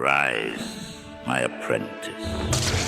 Rise, my apprentice.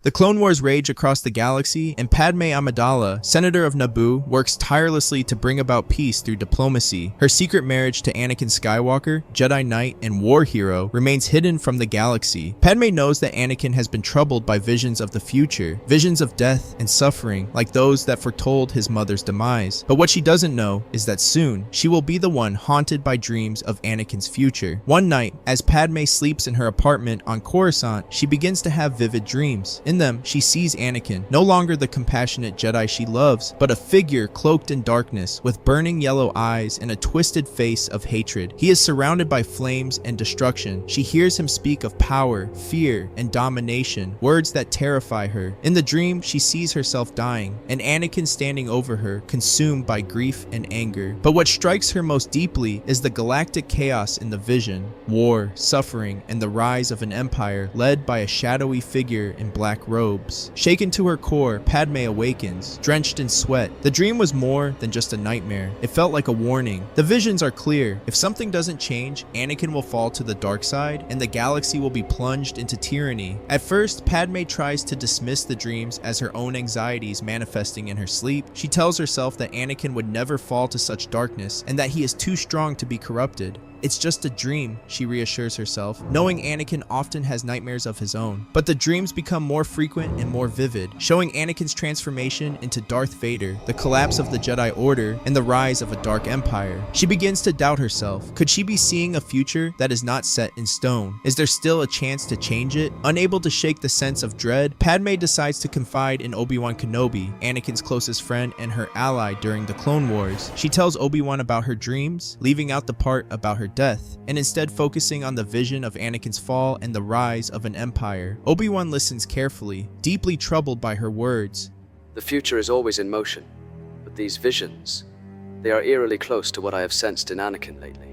The Clone Wars rage across the galaxy, and Padmé Amidala, Senator of Naboo, works tirelessly to bring about peace through diplomacy. Her secret marriage to Anakin Skywalker, Jedi Knight and war hero, remains hidden from the galaxy. Padmé knows that Anakin has been troubled by visions of the future, visions of death and suffering, like those that foretold his mother's demise. But what she doesn't know is that soon, she will be the one haunted by dreams of Anakin's future. One night, as Padmé sleeps in her apartment on Coruscant, she begins to have vivid dreams. In them, she sees Anakin, no longer the compassionate Jedi she loves, but a figure cloaked in darkness, with burning yellow eyes and a twisted face of hatred. He is surrounded by flames and destruction. She hears him speak of power, fear, and domination, words that terrify her. In the dream, she sees herself dying, and Anakin standing over her, consumed by grief and anger. But what strikes her most deeply is the galactic chaos in the vision: war, suffering, and the rise of an empire led by a shadowy figure in black robes. Shaken to her core, Padmé awakens, drenched in sweat. The dream was more than just a nightmare. It felt like a warning. The visions are clear. If something doesn't change, Anakin will fall to the dark side, and the galaxy will be plunged into tyranny. At first, Padmé tries to dismiss the dreams as her own anxieties manifesting in her sleep. She tells herself that Anakin would never fall to such darkness, and that he is too strong to be corrupted. It's just a dream, she reassures herself, knowing Anakin often has nightmares of his own. But the dreams become more frequent and more vivid, showing Anakin's transformation into Darth Vader, the collapse of the Jedi Order, and the rise of a dark empire. She begins to doubt herself. Could she be seeing a future that is not set in stone? Is there still a chance to change it? Unable to shake the sense of dread, Padmé decides to confide in Obi-Wan Kenobi, Anakin's closest friend and her ally during the Clone Wars. She tells Obi-Wan about her dreams, leaving out the part about her death, and instead focusing on the vision of Anakin's fall and the rise of an empire. Obi-Wan listens carefully, deeply troubled by her words. The future is always in motion, but these visions, they are eerily close to what I have sensed in Anakin lately.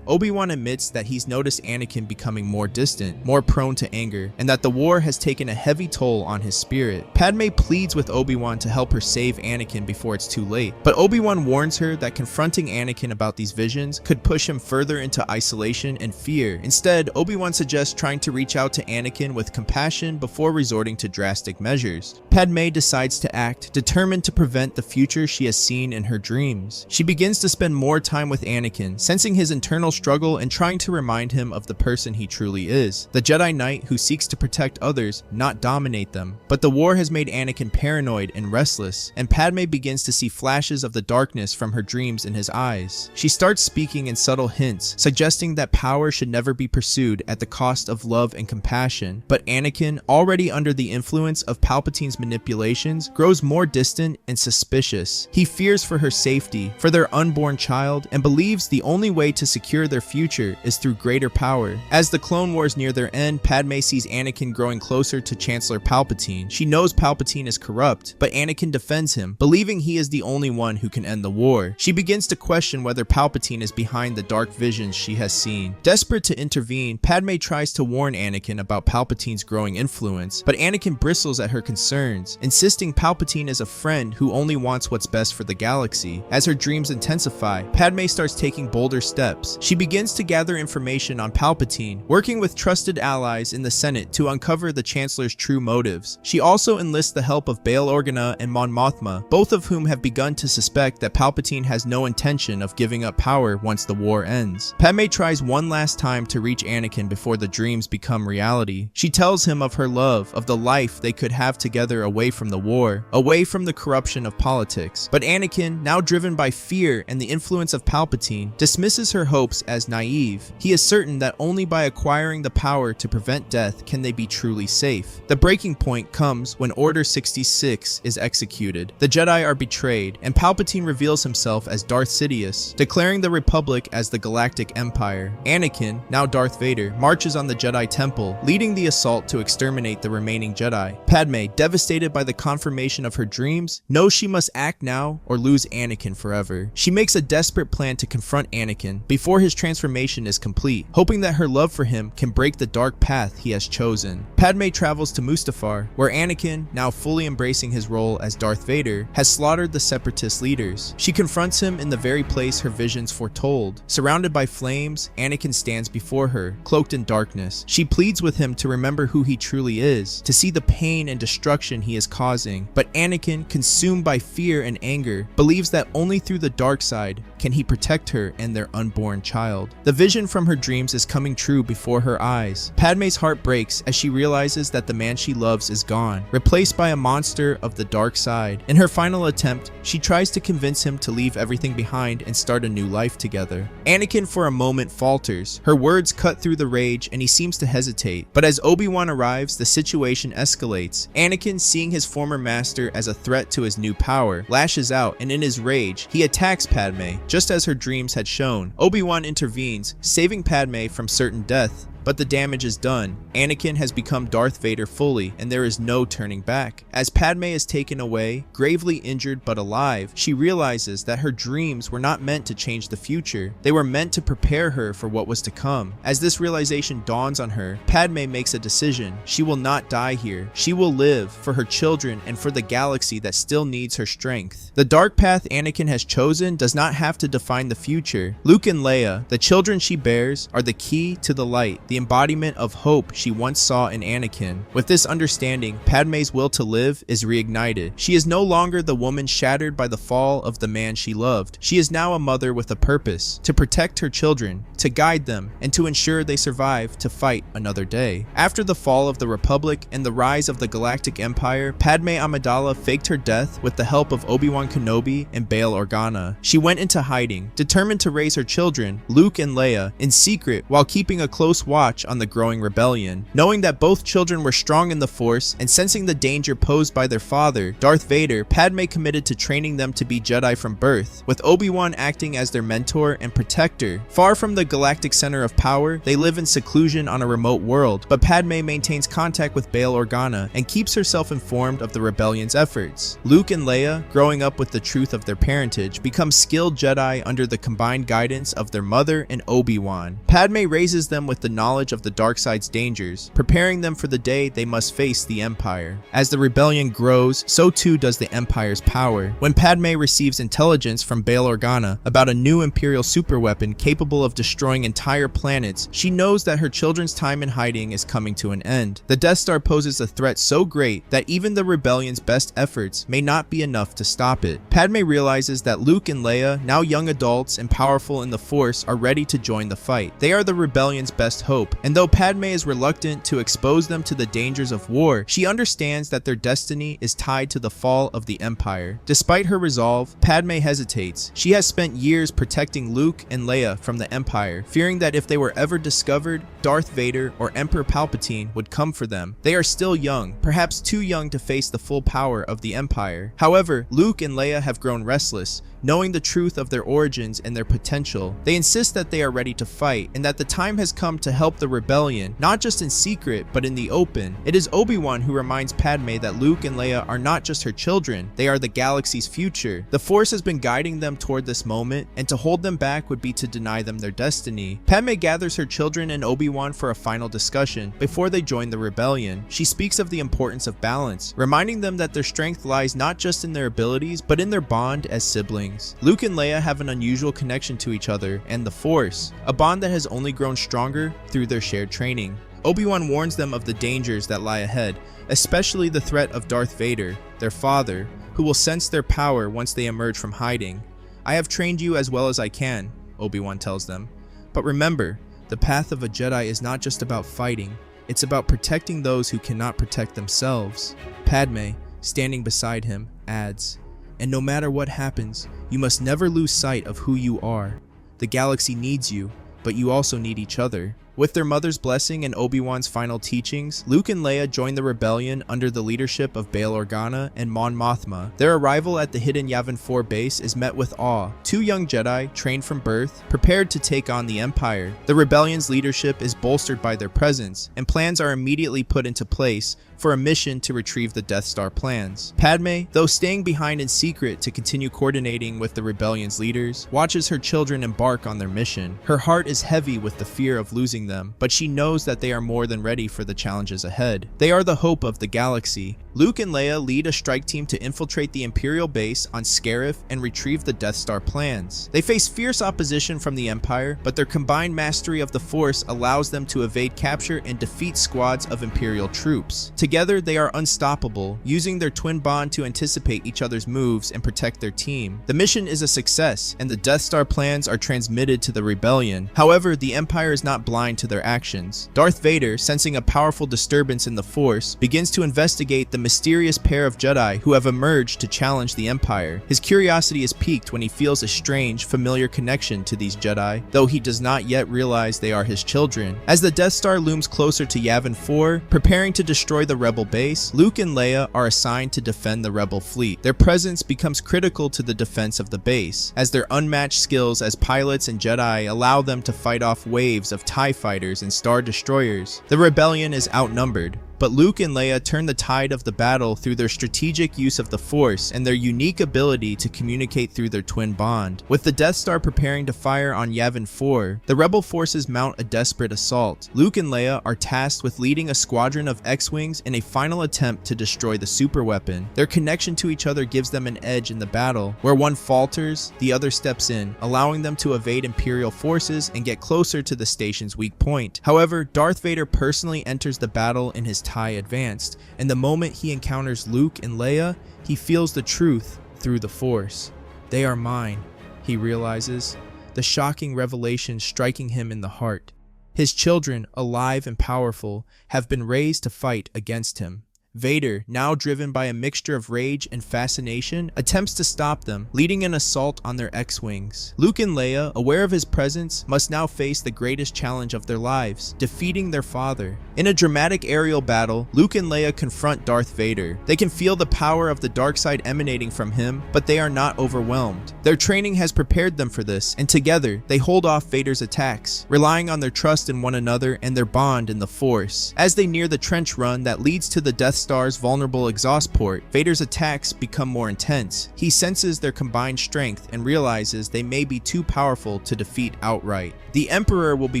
Obi-Wan admits that he's noticed Anakin becoming more distant, more prone to anger, and that the war has taken a heavy toll on his spirit. Padmé pleads with Obi-Wan to help her save Anakin before it's too late, but Obi-Wan warns her that confronting Anakin about these visions could push him further into isolation and fear. Instead, Obi-Wan suggests trying to reach out to Anakin with compassion before resorting to drastic measures. Padmé decides to act, determined to prevent the future she has seen in her dreams. She begins to spend more time with Anakin, sensing his internal struggle and trying to remind him of the person he truly is, the Jedi Knight who seeks to protect others, not dominate them. But the war has made Anakin paranoid and restless, and Padmé begins to see flashes of the darkness from her dreams in his eyes. She starts speaking in subtle hints, suggesting that power should never be pursued at the cost of love and compassion. But Anakin, already under the influence of Palpatine's manipulations, grows more distant and suspicious. He fears for her safety, for their unborn child, and believes the only way to secure their future is through greater power. As the Clone Wars near their end, Padmé sees Anakin growing closer to Chancellor Palpatine. She knows Palpatine is corrupt, but Anakin defends him, believing he is the only one who can end the war. She begins to question whether Palpatine is behind the dark visions she has seen. Desperate to intervene, Padmé tries to warn Anakin about Palpatine's growing influence, but Anakin bristles at her concerns, insisting Palpatine is a friend who only wants what's best for the galaxy. As her dreams intensify, Padmé starts taking bolder steps. She begins to gather information on Palpatine, working with trusted allies in the Senate to uncover the Chancellor's true motives. She also enlists the help of Bail Organa and Mon Mothma, both of whom have begun to suspect that Palpatine has no intention of giving up power once the war ends. Padmé tries one last time to reach Anakin before the dreams become reality. She tells him of her love, of the life they could have together away from the war, away from the corruption of politics. But Anakin, now driven by fear and the influence of Palpatine, dismisses her hopes as naive. He is certain that only by acquiring the power to prevent death can they be truly safe. The breaking point comes when Order 66 is executed. The Jedi are betrayed, and Palpatine reveals himself as Darth Sidious, declaring the Republic as the Galactic Empire. Anakin, now Darth Vader, marches on the Jedi Temple, leading the assault to exterminate the remaining Jedi. Padmé, devastated by the confirmation of her dreams, knows she must act now or lose Anakin forever. She makes a desperate plan to confront Anakin before his Padme's transformation is complete, hoping that her love for him can break the dark path he has chosen. Padme travels to Mustafar, where Anakin, now fully embracing his role as Darth Vader, has slaughtered the Separatist leaders. She confronts him in the very place her visions foretold. Surrounded by flames, Anakin stands before her, cloaked in darkness. She pleads with him to remember who he truly is, to see the pain and destruction he is causing. But Anakin, consumed by fear and anger, believes that only through the dark side can he protect her and their unborn child. The vision from her dreams is coming true before her eyes. Padme's heart breaks as she realizes that the man she loves is gone, replaced by a monster of the dark side. In her final attempt, she tries to convince him to leave everything behind and start a new life together. Anakin for a moment falters. Her words cut through the rage and he seems to hesitate. But as Obi-Wan arrives, the situation escalates. Anakin, seeing his former master as a threat to his new power, lashes out, and in his rage, he attacks Padme, just as her dreams had shown. Obi-Wan intervenes, saving Padme from certain death. But the damage is done. Anakin has become Darth Vader fully, and there is no turning back. As Padme is taken away, gravely injured but alive, she realizes that her dreams were not meant to change the future. They were meant to prepare her for what was to come. As this realization dawns on her, Padme makes a decision. She will not die here. She will live for her children and for the galaxy that still needs her strength. The dark path Anakin has chosen does not have to define the future. Luke and Leia, the children she bears, are the key to the light, the embodiment of hope she once saw in Anakin. With this understanding, Padme's will to live is reignited. She is no longer the woman shattered by the fall of the man she loved. She is now a mother with a purpose, to protect her children, to guide them, and to ensure they survive to fight another day. After the fall of the Republic and the rise of the Galactic Empire, Padmé Amidala faked her death with the help of Obi-Wan Kenobi and Bail Organa. She went into hiding, determined to raise her children, Luke and Leia, in secret while keeping a close watch on the growing rebellion. Knowing that both children were strong in the Force and sensing the danger posed by their father, Darth Vader, Padme committed to training them to be Jedi from birth, with Obi-Wan acting as their mentor and protector. Far from the galactic center of power, they live in seclusion on a remote world, but Padme maintains contact with Bail Organa and keeps herself informed of the rebellion's efforts. Luke and Leia, growing up with the truth of their parentage, become skilled Jedi under the combined guidance of their mother and Obi-Wan. Padme raises them with the knowledge of the dark side's dangers, preparing them for the day they must face the Empire. As the rebellion grows, so too does the Empire's power. When Padme receives intelligence from Bail Organa about a new Imperial superweapon capable of destroying entire planets, she knows that her children's time in hiding is coming to an end. The Death Star poses a threat so great that even the rebellion's best efforts may not be enough to stop it. Padme realizes that Luke and Leia, now young adults and powerful in the Force, are ready to join the fight. They are the rebellion's best hope, and though Padme is reluctant to expose them to the dangers of war, she understands that their destiny is tied to the fall of the Empire. Despite her resolve, Padme hesitates. She has spent years protecting Luke and Leia from the Empire, fearing that if they were ever discovered, Darth Vader or Emperor Palpatine would come for them. They are still young, perhaps too young to face the full power of the Empire. However, Luke and Leia have grown restless, knowing the truth of their origins and their potential. They insist that they are ready to fight, and that the time has come to help the rebellion, not just in secret, but in the open. It is Obi-Wan who reminds Padme that Luke and Leia are not just her children, they are the galaxy's future. The Force has been guiding them toward this moment, and to hold them back would be to deny them their destiny. Padme gathers her children and Obi-Wan for a final discussion before they join the rebellion. She speaks of the importance of balance, reminding them that their strength lies not just in their abilities, but in their bond as siblings. Luke and Leia have an unusual connection to each other and the Force, a bond that has only grown stronger through their shared training. Obi-Wan warns them of the dangers that lie ahead, especially the threat of Darth Vader, their father, who will sense their power once they emerge from hiding. "I have trained you as well as I can," Obi-Wan tells them. "But remember, the path of a Jedi is not just about fighting, it's about protecting those who cannot protect themselves." Padme, standing beside him, adds, "And no matter what happens, you must never lose sight of who you are. The galaxy needs you, but you also need each other." With their mother's blessing and Obi-Wan's final teachings, Luke and Leia join the rebellion under the leadership of Bail Organa and Mon Mothma. Their arrival at the hidden Yavin 4 base is met with awe. Two young Jedi, trained from birth, prepared to take on the Empire. The rebellion's leadership is bolstered by their presence, and plans are immediately put into place for a mission to retrieve the Death Star plans. Padme, though staying behind in secret to continue coordinating with the rebellion's leaders, watches her children embark on their mission. Her heart is heavy with the fear of losing them, but she knows that they are more than ready for the challenges ahead. They are the hope of the galaxy. Luke and Leia lead a strike team to infiltrate the Imperial base on Scarif and retrieve the Death Star plans. They face fierce opposition from the Empire, but their combined mastery of the Force allows them to evade capture and defeat squads of Imperial troops. Together, they are unstoppable, using their twin bond to anticipate each other's moves and protect their team. The mission is a success, and the Death Star plans are transmitted to the rebellion. However, the Empire is not blind to their actions. Darth Vader, sensing a powerful disturbance in the Force, begins to investigate the mysterious pair of Jedi who have emerged to challenge the Empire. His curiosity is piqued when he feels a strange, familiar connection to these Jedi, though he does not yet realize they are his children. As the Death Star looms closer to Yavin 4, preparing to destroy the Rebel base, Luke and Leia are assigned to defend the Rebel fleet. Their presence becomes critical to the defense of the base, as their unmatched skills as pilots and Jedi allow them to fight off waves of TIE fighters and Star Destroyers. The rebellion is outnumbered, but Luke and Leia turn the tide of the battle through their strategic use of the Force and their unique ability to communicate through their twin bond. With the Death Star preparing to fire on Yavin 4, the Rebel forces mount a desperate assault. Luke and Leia are tasked with leading a squadron of X-Wings in a final attempt to destroy the superweapon. Their connection to each other gives them an edge in the battle. Where one falters, the other steps in, allowing them to evade Imperial forces and get closer to the station's weak point. However, Darth Vader personally enters the battle in his TIE Advanced, and the moment he encounters Luke and Leia, he feels the truth through the Force. They are mine, he realizes, the shocking revelation striking him in the heart. His children, alive and powerful, have been raised to fight against him. Vader, now driven by a mixture of rage and fascination, attempts to stop them, leading an assault on their X-Wings. Luke and Leia, aware of his presence, must now face the greatest challenge of their lives, defeating their father. In a dramatic aerial battle, Luke and Leia confront Darth Vader. They can feel the power of the dark side emanating from him, but they are not overwhelmed. Their training has prepared them for this, and together, they hold off Vader's attacks, relying on their trust in one another and their bond in the Force. As they near the trench run that leads to the Death Star's vulnerable exhaust port, Vader's attacks become more intense. He senses their combined strength and realizes they may be too powerful to defeat outright. "The Emperor will be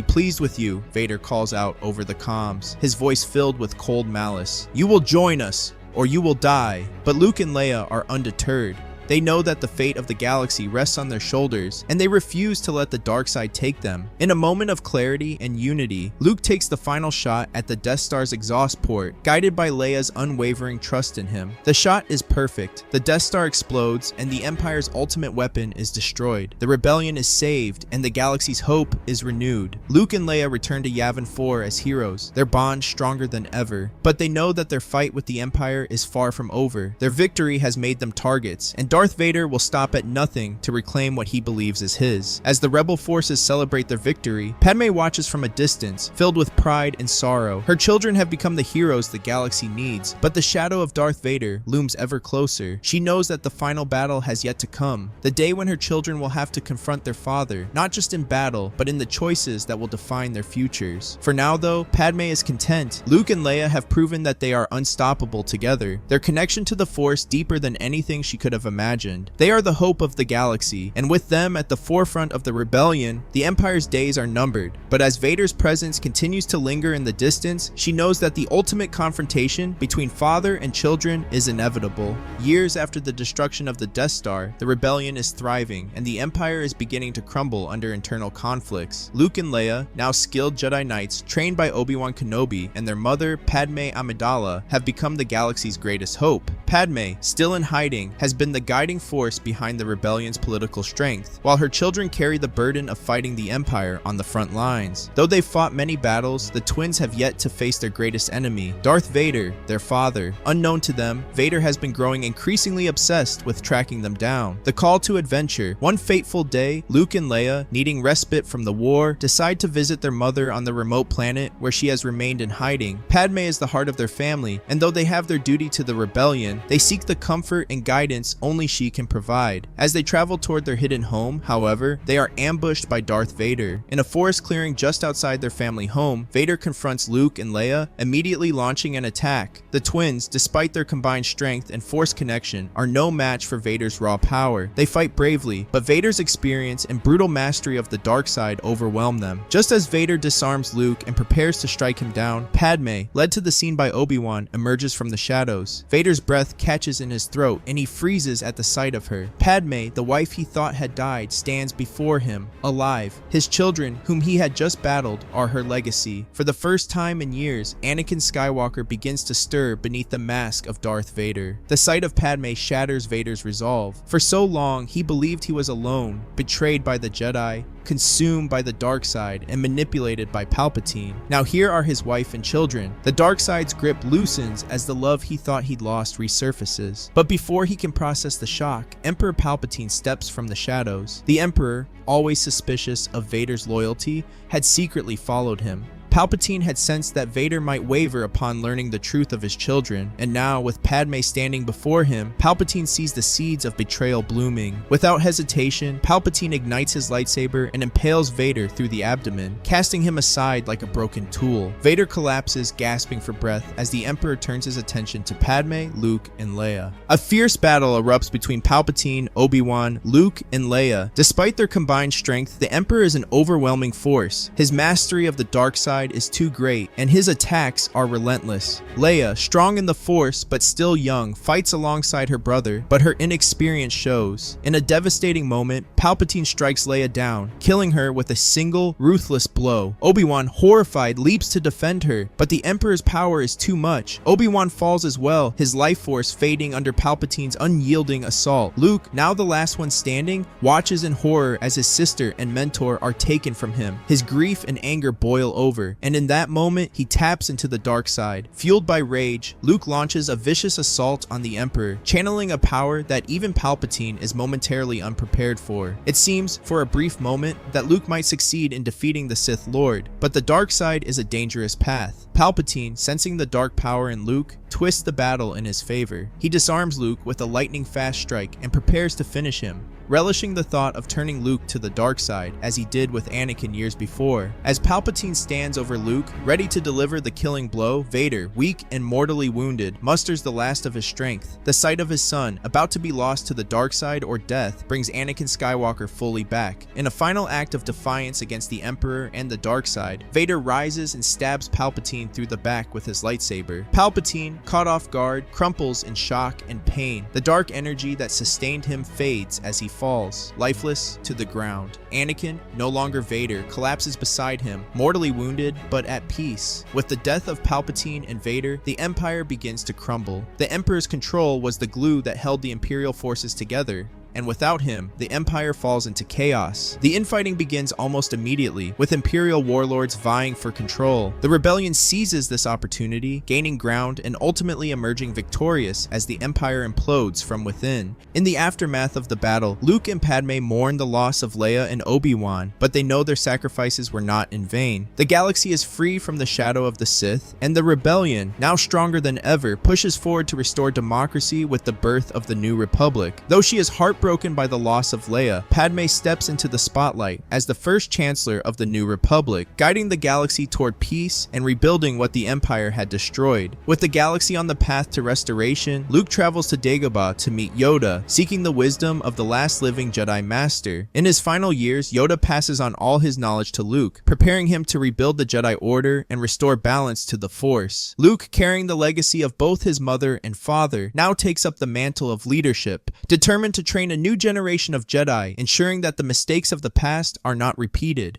pleased with you," Vader calls out over the comms, his voice filled with cold malice. "You will join us, or you will die." But Luke and Leia are undeterred. They know that the fate of the galaxy rests on their shoulders, and they refuse to let the dark side take them. In a moment of clarity and unity, Luke takes the final shot at the Death Star's exhaust port, guided by Leia's unwavering trust in him. The shot is perfect. The Death Star explodes, and the Empire's ultimate weapon is destroyed. The rebellion is saved, and the galaxy's hope is renewed. Luke and Leia return to Yavin 4 as heroes, their bond stronger than ever. But they know that their fight with the Empire is far from over. Their victory has made them targets, and Darth Vader will stop at nothing to reclaim what he believes is his. As the Rebel forces celebrate their victory, Padme watches from a distance, filled with pride and sorrow. Her children have become the heroes the galaxy needs, but the shadow of Darth Vader looms ever closer. She knows that the final battle has yet to come, the day when her children will have to confront their father, not just in battle, but in the choices that will define their futures. For now though, Padme is content. Luke and Leia have proven that they are unstoppable together, their connection to the Force deeper than anything she could have imagined. They are the hope of the galaxy, and with them at the forefront of the rebellion, the Empire's days are numbered. But as Vader's presence continues to linger in the distance, she knows that the ultimate confrontation between father and children is inevitable. Years after the destruction of the Death Star, the rebellion is thriving, and the Empire is beginning to crumble under internal conflicts. Luke and Leia, now skilled Jedi Knights trained by Obi-Wan Kenobi, and their mother, Padmé Amidala, have become the galaxy's greatest hope. Padme, still in hiding, has been the guiding force behind the rebellion's political strength, while her children carry the burden of fighting the Empire on the front lines. Though they've fought many battles, the twins have yet to face their greatest enemy, Darth Vader, their father. Unknown to them, Vader has been growing increasingly obsessed with tracking them down. The call to adventure. One fateful day, Luke and Leia, needing respite from the war, decide to visit their mother on the remote planet where she has remained in hiding. Padme is the heart of their family, and though they have their duty to the rebellion, they seek the comfort and guidance only only she can provide. As they travel toward their hidden home, however, they are ambushed by Darth Vader. In a forest clearing just outside their family home, Vader confronts Luke and Leia, immediately launching an attack. The twins, despite their combined strength and force connection, are no match for Vader's raw power. They fight bravely, but Vader's experience and brutal mastery of the dark side overwhelm them. Just as Vader disarms Luke and prepares to strike him down, Padme, led to the scene by Obi-Wan, emerges from the shadows. Vader's breath catches in his throat and he freezes at the sight of her. Padme, the wife he thought had died, stands before him, alive. His children, whom he had just battled, are her legacy. For the first time in years, Anakin Skywalker begins to stir beneath the mask of Darth Vader. The sight of Padme shatters Vader's resolve. For so long, he believed he was alone, betrayed by the Jedi, consumed by the dark side, and manipulated by Palpatine. Now here are his wife and children. The dark side's grip loosens as the love he thought he'd lost resurfaces. But before he can process the shock, Emperor Palpatine steps from the shadows. The Emperor, always suspicious of Vader's loyalty, had secretly followed him. Palpatine had sensed that Vader might waver upon learning the truth of his children, and now, with Padme standing before him, Palpatine sees the seeds of betrayal blooming. Without hesitation, Palpatine ignites his lightsaber and impales Vader through the abdomen, casting him aside like a broken tool. Vader collapses, gasping for breath, as the Emperor turns his attention to Padme, Luke, and Leia. A fierce battle erupts between Palpatine, Obi-Wan, Luke, and Leia. Despite their combined strength, the Emperor is an overwhelming force. His mastery of the dark side is too great, and his attacks are relentless. Leia, strong in the Force but still young, fights alongside her brother, but her inexperience shows. In a devastating moment, Palpatine strikes Leia down, killing her with a single, ruthless blow. Obi-Wan, horrified, leaps to defend her, but the Emperor's power is too much. Obi-Wan falls as well, his life force fading under Palpatine's unyielding assault. Luke, now the last one standing, watches in horror as his sister and mentor are taken from him. His grief and anger boil over, and in that moment, he taps into the dark side. Fueled by rage, Luke launches a vicious assault on the Emperor, channeling a power that even Palpatine is momentarily unprepared for. It seems, for a brief moment, that Luke might succeed in defeating the Sith Lord, but the dark side is a dangerous path. Palpatine, sensing the dark power in Luke, twists the battle in his favor. He disarms Luke with a lightning-fast strike and prepares to finish him, relishing the thought of turning Luke to the dark side as he did with Anakin years before. As Palpatine stands over Luke, ready to deliver the killing blow, Vader, weak and mortally wounded, musters the last of his strength. The sight of his son, about to be lost to the dark side or death, brings Anakin Skywalker fully back. In a final act of defiance against the Emperor and the dark side, Vader rises and stabs Palpatine through the back with his lightsaber. Palpatine, caught off guard, crumples in shock and pain. The dark energy that sustained him fades as he falls, lifeless, to the ground. Anakin, no longer Vader, collapses beside him, mortally wounded, but at peace. With the death of Palpatine and Vader, the Empire begins to crumble. The Emperor's control was the glue that held the Imperial forces together, and without him, the Empire falls into chaos. The infighting begins almost immediately, with Imperial warlords vying for control. The rebellion seizes this opportunity, gaining ground and ultimately emerging victorious as the Empire implodes from within. In the aftermath of the battle, Luke and Padme mourn the loss of Leia and Obi-Wan, but they know their sacrifices were not in vain. The galaxy is free from the shadow of the Sith, and the rebellion, now stronger than ever, pushes forward to restore democracy with the birth of the New Republic. Though she is heartbroken by the loss of Leia, Padme steps into the spotlight as the first Chancellor of the New Republic, guiding the galaxy toward peace and rebuilding what the Empire had destroyed. With the galaxy on the path to restoration, Luke travels to Dagobah to meet Yoda, seeking the wisdom of the last living Jedi Master. In his final years, Yoda passes on all his knowledge to Luke, preparing him to rebuild the Jedi Order and restore balance to the Force. Luke, carrying the legacy of both his mother and father, now takes up the mantle of leadership, determined to train a new generation of Jedi, ensuring that the mistakes of the past are not repeated.